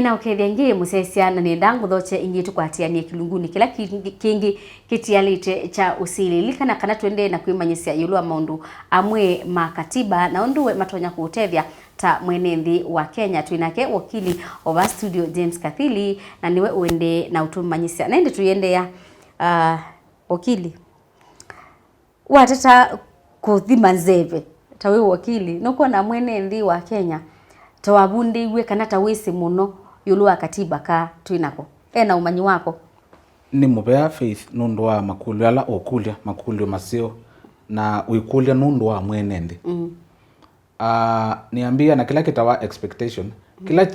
ena ukethengi musesiana ni ndangu thoche ingi tukwatianie kilunguni kila kingi kitialite cha Usili likana kana twende na kuimanyisia yulwa maundu amwe makatiba na onduwe matonya kuutethia ta mwenethi wa Kenya twinake wakili over studio James Kathili na niwe uende na utumanyisia na ndi tuyende ya wakili watata kuthima nzeve tawe wakili nuko na mwenethi wa Kenya tawabundi iwe kana tawisi muno yulwa katiba ka twinako ena umanyi wako ni mubea faith nundu wa makulu ala okulia makulu masio na uikulia nundu wa mwenethi niambia na kila kitawa expectation kila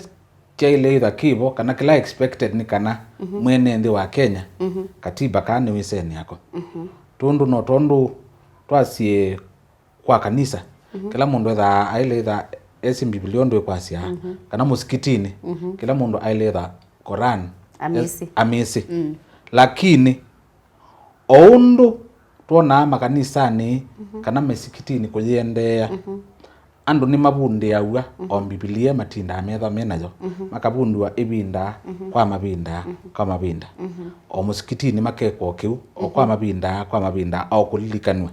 chaile idha kibo kana kila expected ni kana mwenethi wa Kenya katiba ka ni wiseni yako tundu no tondu twasie kwa kanisa kila mundu etha aile idha esi Biblia ndo kwasia kana musikitini kila mundu aile Quran amisi lakini oundu tuona makanisani kana mesikitini kuyendea andu ni mabundi yaua o Biblia matinda metha menayo makabundwa ibinda kwa mabinda o musikitini makekwo kiu o kwa mabinda o kulilikanwa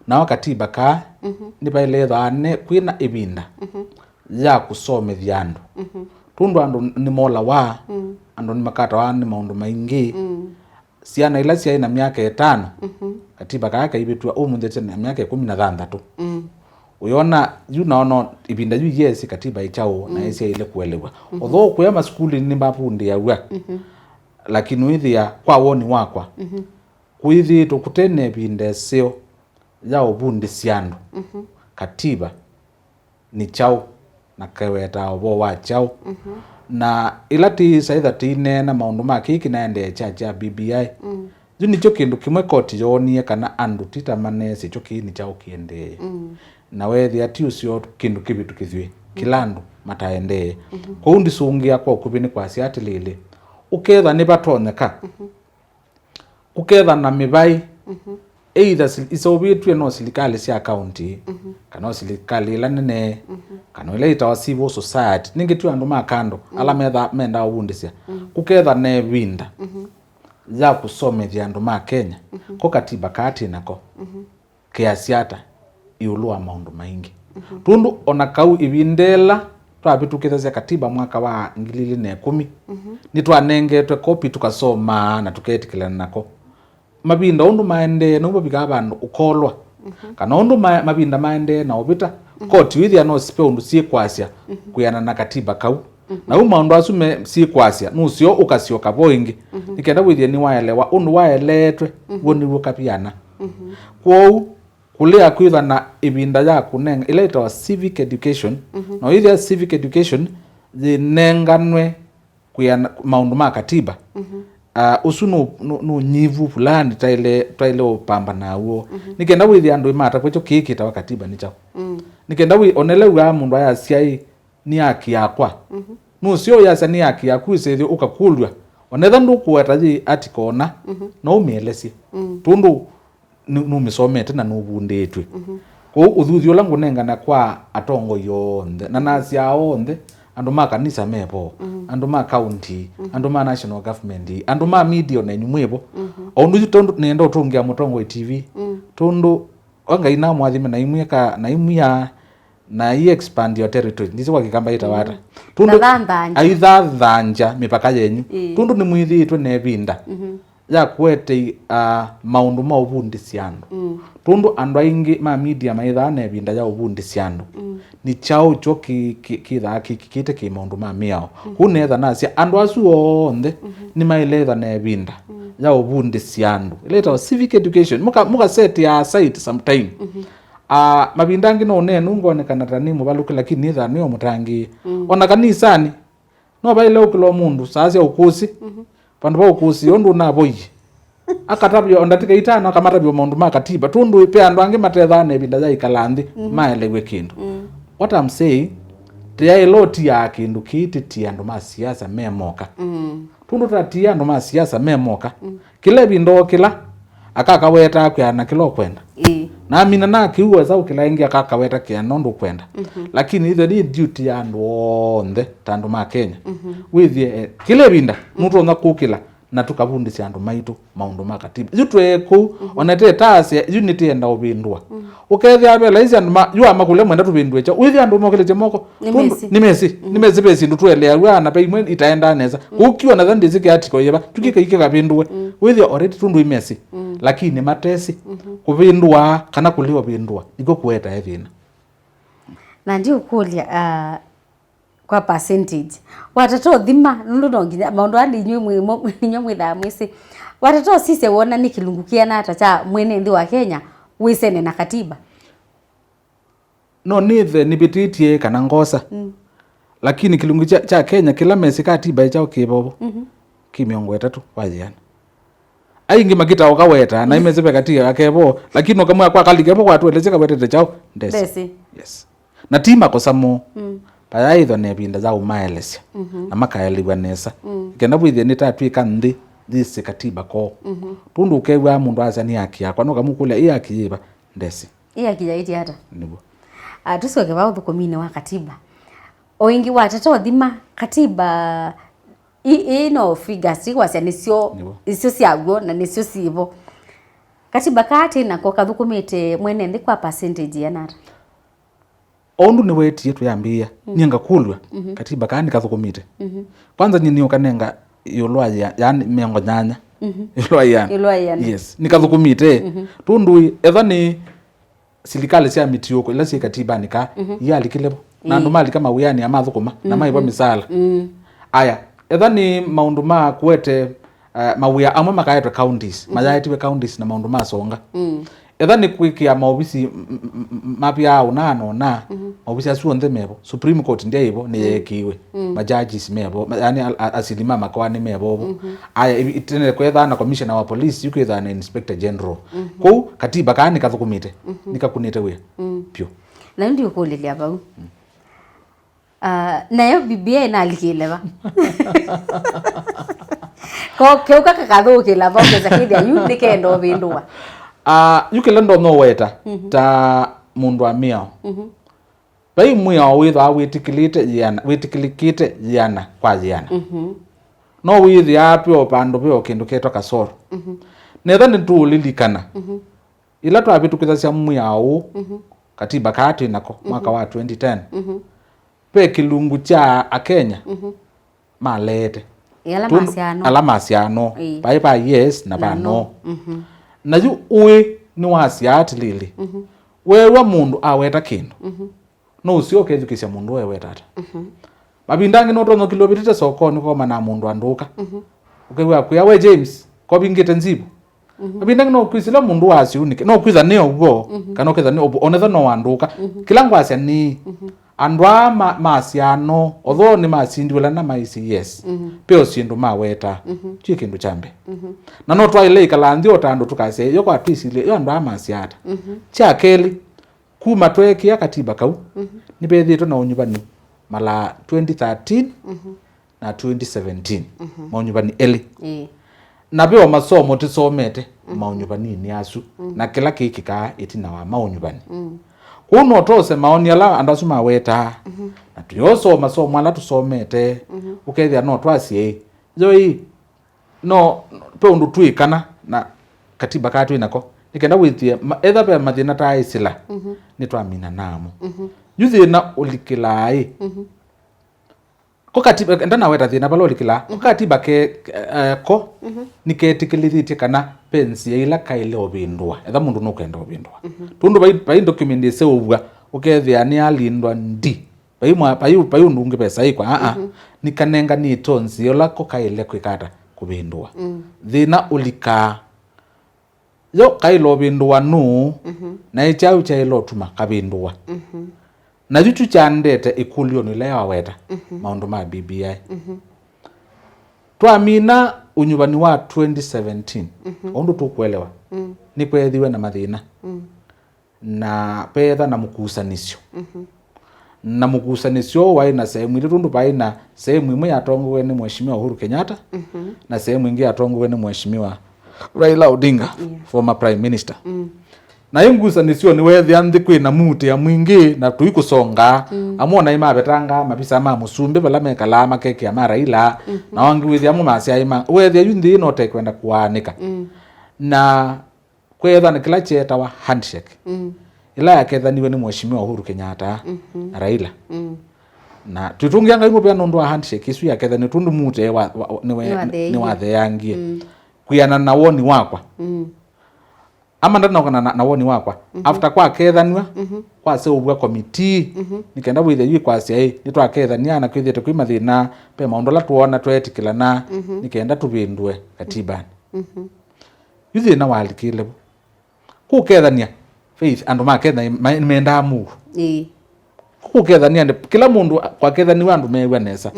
na katiba ka ni baile thane kwina ibinda ya kusomethia andu tundu andu ni mola wa andu ni makata wa ni maundu maingi ciana ila cia ina miaka 5 katiba ka kaibitwa umuthete na miaka 16 uyona yunaona ibinda yu yes katiba ichao na isia ile kuelewa although kwa maskuli ni mapundi yaua lakini withia kwa woni wakwa kuithi tukutene binde sio ya ubundi siandu katiba ni chao na kaweta obo wa chao na ilati saitha tine na maundu makiki naende cha BBI juni cho kindu kimwe koti yonie kana andu tita manesi cho kini chao kiende na wethi ati usio kindu kibitu kithwe kilandu mataende kwa undi sungia kwa kubini kwa siati lile uketha ni batonyeka uketha na mibai either isobitwe no silikali sia county kana silikali ila nene kana ile itawa civil society ningetu andu makando ala menda ubundisia kuketha ne winda ya kusomethia andu ma Kenya ko katiba kati nako kiasiata iulua maundu maingi tundu ona kau ibindela twabitukitha cia katiba mwaka wa 2010 ni twanengetwe copy tukasoma na tuketikilana nako mabinda undu maende no bobika bandu ukolwa kana undu mabinda maende na obita koti withia no sipe undu siekwasia kuyana na katiba kau na umaundu asume siekwasia nusio ukasio kaboingi nikenda withia ni waelewa undu waeletwe woni wokapiana kwou kulia kwitha na ibinda ya kunenga ile itawa civic education no withia civic education zinenganwe kuyana maundu ma katiba usunu no nyivu fulani taile opamba nawo nikenda withi andu imata kwecho kiki tawa katiba ni chao nikenda wi onele wa mundu aya siai ni haki yakwa musio yasa ni haki yaku isethi ukakulwa onetha ndu kuetaji atikona no umielesi tundu numisomete na nubundetwe ko uthuthio langu nengana kwa atongo yonthe na nasia onthe andu ma kanisa mepo andu ma county andu ma national government andu ma media na nyumwebo ondu tundu nenda utungia mutongo TV tundu wanga ina mwathime na imweka na imya na expand your territory ndizo kwa kikamba itawata tundu aidha dhanja mipaka yenyu tundu ni mwithitwe ne binda ya kwete maundu ma ubundi siandu tundu andu aingi ma media maitha ne binda ya ubundi siandu ni chao cho kitha kite ki maundu ma miao kunetha nasia andu asu onthe ni mailetha ne binda ya ubundi siandu ileta civic education muka set ya site sometime mabindangi no ne nungone kana tani mubaluke lakini itha niyo mutangi ona kanisani no baile ukilo mundu sasa ukusi pandu ba ukusi ondu na boyi akatabyo ondatika itana kamatabyo maundu ma katiba tundu ipe andu ange matetha ne binda ya ikalanthi maelewe kindu what I'm saying tia eloti ya kindu kiti andu ma siasa memoka tundu tatia andu ma siasa memoka kile bindo kila akakaweta kwa na kilo kwenda na mina na kiuwa za ukilaingia kakaweta kia nondo kwenda lakini ithe ni duty ya andu onthe tandu ma Kenya withie kile binda muntu ona kukila na tukabundisya andu maitu maundu ma katiba jutweku onete tase unity enda ubindwa ukethia abela izi andu yu amakule mwenda tubindwe cha withie andu mokele moko nimesi besi ndu twelea wa na pe imwe itaenda neza ukiwa na thandi zike atiko yeba tukika ike kabindwe withie already tundu imesi lakini matesi kubindwa kana kuliwa bindwa iko kueta ethina na ndio kulia kwa percentage watoto thima nundu nonginya maundu andi nywe mwitha mwisi watoto sisi wona ni kilungukia na hata cha mwene nthi wa Kenya wisene na katiba no nithe nibititie kana ngosa lakini kilungu cha Kenya kila mesi katiba chao kibobo kimiongo 3 wajiana aingi magita okaweta na imezebe katika akebo lakini okamwa kwa kaligemo kwa tuelezeka wetete chao ndesi yes na tima kosamo pa aitho ne binda za umaelesya na makaeliwa nesa kenda bwithie ni tatwika nthi thisi katiba ko tundu ukewa mundu azani yake yakwa no kamukule yake yiba ndesi yake yaiti hata nibo tusoke ba uthukumine wa katiba oingi watata thima katiba no figures kwasya nisio ciaguo na nisio cibo katiba kati na ko kathukumite mwene nthi kwa percentage ya nara ondu ni wetie tuyambia nyinga kulwa katiba kani kathukumite kwanza nyini ukanenga yulwa yani mengo nyanya yulwa yani yes nikathukumite tundu ethani silikali cia mitioko ila si katiba nika yali kilebo na ndo mali kama uyani amathukuma na maiba misala aya ethani maundu ma kwete mawia amwe makaetwe counties mayaitwe counties na maundu ma songa ethani kwikia maobisi mapya unano na maobisi asuonthe mebo Supreme Court ndiye ibo ni yekiwe majudges mebo yani asilima makwani mebo aya itene kwetha na commissioner wa police yukwetha na inspector general ko katiba kani kathukumite nikakunite we pyo na ndio kulilia bau nayo BBI inalikile ba ko keuka kakadhukila ba keza kithia yu nikendo bindwa yukile ndo no weta ta mundu amia bai muya witha witikilikite yana kwa yana no withi apyo pando pyo kindu keto kasoro netha ni tulilikana ila twabitukitha cia muya katiba kati nako mwaka wa 2010 pe kilungu cha akenya malete alamasiano bye yes na bano na yu uwe ni wasiati lili wewe mundu aweta kindu no usio kezukisya mundu wewe tata mabindangi no tono kilobitite sokoni ko mana mundu anduka ukewa kuya we James ko bingite nzibu mabindangi no kwisila mundu wasi unike no kwiza ne obo kana kwiza ne obo onetha no anduka kila ngwasya ni andwa masiano although ni masindi wala na maisi yes peo sindu maweta chikindu chambe na no twaile ikalanthi otando tukase yo kwa twisile yo andwa masiata cha keli kuma twekia katiba kau ni bethito na unyubani mala 2013 na 2017 maunyubani eli na beo masomo tisomete maunyubani ni asu na kila kikika itina wa maunyubani kuno tose maoni ala andasuma weta na tuyoso masomo ala tusomete ukethia no twasie joi no pe undu tuikana na katiba katu inako nikenda withie etha pe mathina ta isila ni twamina namo yuthi na ulikilai ko katiba ndana weta thina balo ulikila ko katiba ke ko niketikilithite kana pensi ila kaile obindwa etha mundu no kwenda obindwa tundu bai document ise ubwa ukethia ni alindwa ndi bai ndungi pesa ikwa nikanenga ni tonzi yola ko kaile kwikata kubindwa thina ulika yo kailo bindwa nu na ichau chailo tuma kabindwa na juchu chandete ikulio ni lea weta maundu ma BBI twamina unyubani wa 2017 ondu tukuelewa ni kwethiwe na mathina na petha na mukusanisyo na mukusanisyo wai na sehemu ile tundu bai na sehemu imwe yatongowe ni mheshimiwa Uhuru Kenyatta na sehemu ingi yatongowe ni mheshimiwa Raila Odinga former prime minister na ingusa nisio ni wethia nthi kwina muti ya mwingi na tuikusonga amona imabetanga mabisa ma musumbe bala mekala makeke ya maraila na wangi withia mu masia ima wethia yunthi no tekwenda kuanika na kwetha ni kila cheta wa handshake ila yakethaniwe ni mheshimiwa Uhuru Kenyatta na Raila na tutungia ngai mupia nondu wa handshake isu yakethani tundu mute ni wathe yangie kuyana na woni wakwa ama ndana na woni wakwa after kwa kethaniwa kwa se ubwa committee nikenda withe yu kwa cia ni twakethania na kwithite kwi mathina pe maundu la tuona twetikilana nikenda tubindwe katibani yuthi na walikile ku kethania faith andu maketha menda mu ku kethania kila mundu kwa kethania andu mewa nesa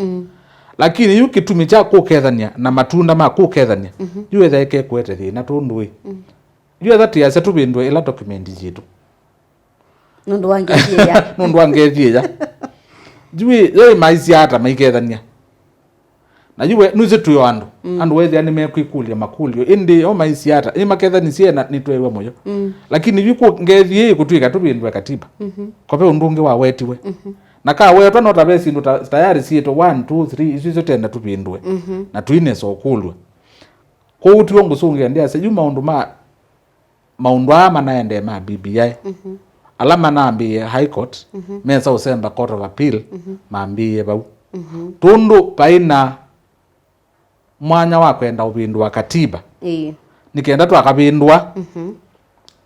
lakini yu kitumi cha ku kethania na matunda ma ku kethania yu etha eke kwete thina tundui yu etha tia se tubindwe ila document jitu nundu wangethia jui yoi maisi hata maikethania na yuwe nuze tuyo andu wethia ni mekwikulia makulio indi o maisi hata ni makethani siena nitwewe moyo lakini yuko ngethie kutwika tubindwe katiba kope undungi wa wetiwe na ka wetwa no tabesi ndo tayari sieto 1 2 3 izo tenda tubindwe na tuine so kulwe ko utiwo ngusungia ndia se yuma maundu ama naende ma BBI alama naambie high court mesa usemba court of appeal maambie bau tundu paina mwanya wa kwenda ubindwa katiba nikenda twakabindwa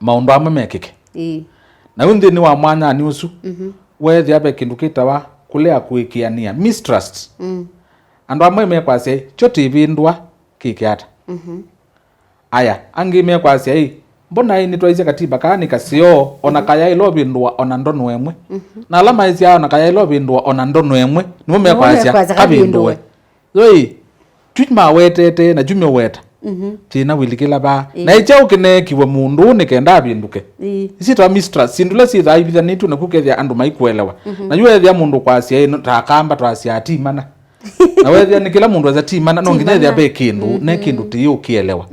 maundu amwe mekike na undi ni wa mwanya ni usu wethi abe kindu kitawa kulea kuikiania mistrust andu amwe mekwase choti ibindwa kikiata aya angi mekwase mbona ini twaise katiba kani kasio ona kaya ilo bindwa ona ndono emwe na alama hizi ona kaya ilo bindwa ona ndono emwe ni mekwase kabindwe yoi twitma wetete na jumyo weta tina wilikila ba na icha ukine kiwe mundu nikenda binduke isi twa mistress sindule si tha ibitha nitu na kukethia andu maikuelewa na yue thia mundu kwasia ino takamba twasia timana na wethia ni kila mundu aza timana no nginya be kindu ne kindu ti ukielewa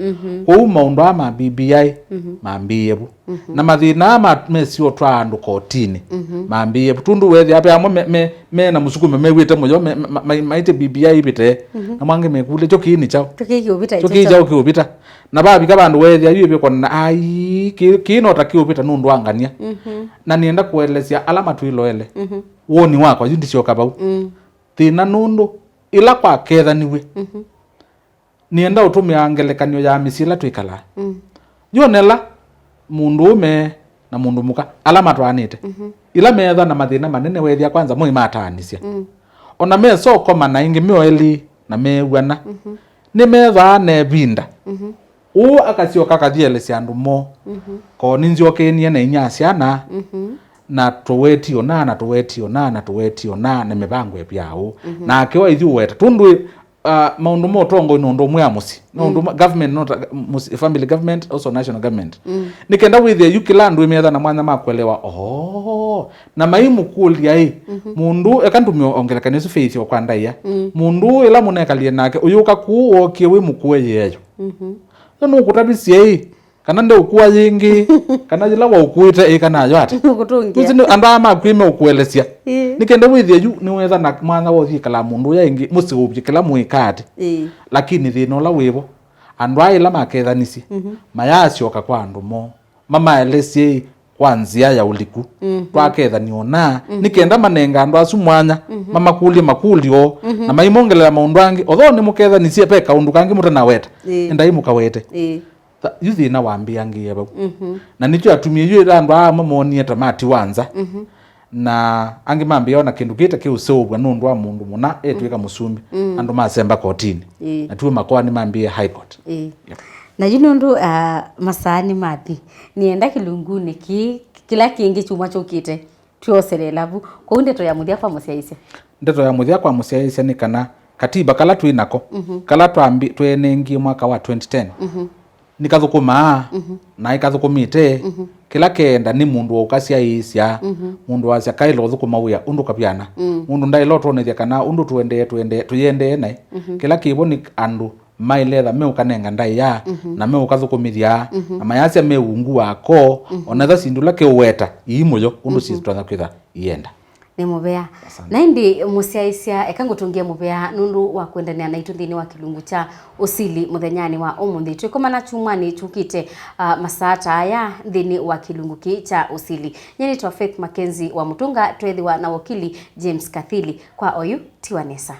ko maundu ama BBI maambie bu na mathina ama mesio twa andu kotini maambie bu tundu wethia ape amwe me na musukume mewite moyo maite BBI bite na mwange mekule chokini chao chokija ukiubita na babi kabandu wethia yube kona ai kino takiubita nundu angania na nienda kuelezea alama tuiloele woni wako yundi sio kabau thina nundu ila kwa kethaniwe nienda utumia ngelekanyo ya misila twikala yonela mundu ume na mundu muka alama twanite ila metha na mathina manene wethia kwanza moi matanisia ona me soko mana ingi mioeli na mewana ni metha ne binda akasio kakathiele cia andu mo ko ninzio kenia na inyasya na tuweti ona na mibango ebyao na akiwa ithu weta tundu maundu mo tongo inondo mwamusi no government not family government also national government nikenda with you kilandu imetha na mwanya makwelewa na maimu kulia mundu ekantumio ongelekanisu faith yo kwandaia mundu ila munekalie nake uyuka kuokie we mukuwe yeyo no kutabisia kana ndio ukuwa yingi kana jila wa ukuita kana yata kuzindu andama kwime ukuelesia nikenda withia yu niwetha na mwana wothi kala mundu ya ingi musiubye kala muikati lakini thino la wibo andu aila makethanisi mayacioka kwa andu mo mama elesi kwanzia ya uliku twakethani ona nikenda manenga andu asu mwanya mama kulie makulio na maimongelela maundu angi otho ni mukethanisie peka undu kangi mutana weta endai mukawete yuthi na wambia ngiye bau na nicho atumie yu andu amamonie tamati wanza na angi mambia ona kindu kita kiusobwa nundu wa mundu muna etwika musumbi andu masemba kotini na tuwe makwani mambia high court na yunundu masani mathi nienda kilunguni kila kingi chuma chokite tuoselelavu ko ndeto ya muthia kwa musiaisia ndeto ya muthia kwa musiaisia ni kana katiba kala twinako kala twenengie mwaka wa 2010 nikathukuma na ikathukumite kila kenda ni mundu ukasia isya mundu wasya kailo thukuma uya undu kapiana mundu ndailo tonethia kana undu tuyende nai kila kibo ni andu mailetha me ukanenga ndai ya na me ukathukumithia na mayasya me ungu wako onetha sindula ke weta imuyo undu sistwa kwitha ienda ni mubea na indi musiaisia ekangutungia mubea nundu wa kwendania na itu thini wa kilungu cha Usili muthenyani wa umuthi twikomana chumani chukite masata aya thini wa kilungu ki cha Usili nyeni twa Faith Mackenzie wa Mutunga twethiwa na wakili James Kathili kwa oyu tiwanesa.